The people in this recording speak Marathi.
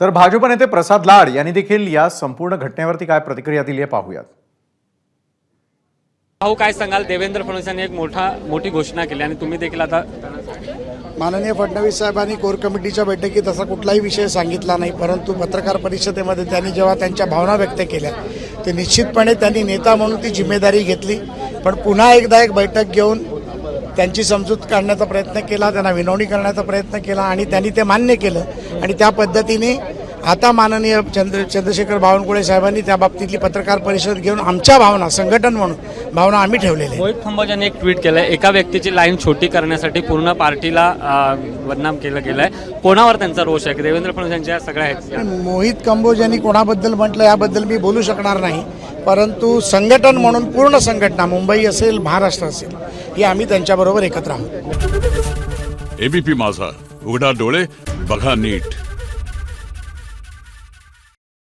तर भाजप नेते प्रसाद लाड यांनी देखील या संपूर्ण घटनेवरती काय प्रतिक्रिया दिली आहे पाहूयात। भाऊ काय सांगाल, देवेंद्र फडणवीस यांनी एक मोठी घोषणा केली आणि तुम्ही देखील आता माननीय फडणवीस साहेबांनी कोर कमिटीच्या बैठकीत असा कुठलाही विषय सांगितला नाही, परंतु पत्रकार परिषदेमध्ये त्यांनी जेव्हा त्यांच्या भावना व्यक्त केल्या ते निश्चितपणे त्यांनी नेता म्हणून ती जिम्मेदारी घेतली। पण पुन्हा एकदा एक बैठक घेऊन त्यांची समजूत काढण्याचा प्रयत्न केला, त्यांना विनवणी करण्याचा प्रयत्न केला आणि त्यांनी ते मान्य केलं आणि त्या पद्धतीने आता माननीय चंद्रशेखर बावनकुळे साहेबांनी त्या बाबतीतली पत्रकार परिषद घेऊन आमच्या भावना संघटन म्हणून भावना आम्ही ठेवलेल्या आहेत। मोहित खंबोज यांनी एक ट्विट केलंय, एका व्यक्तीची लाईन छोटी करण्यासाठी पूर्ण पार्टीला बदनाम केलं गेलंय। कोणावर त्यांचा रोष आहे? देवेंद्र फडणवीस यांच्या सगळ्या आहेत। मोहित कंबोज यांनी कोणाबद्दल म्हटलं याबद्दल मी बोलू शकणार नाही, परंतु संघटन म्हणून पूर्ण संघटना मुंबई असेल महाराष्ट्र असेल ही आम्ही त्यांच्याबरोबर एकत्र आहोत। एबीपी माझा, उघडा डोळे बघा नीट।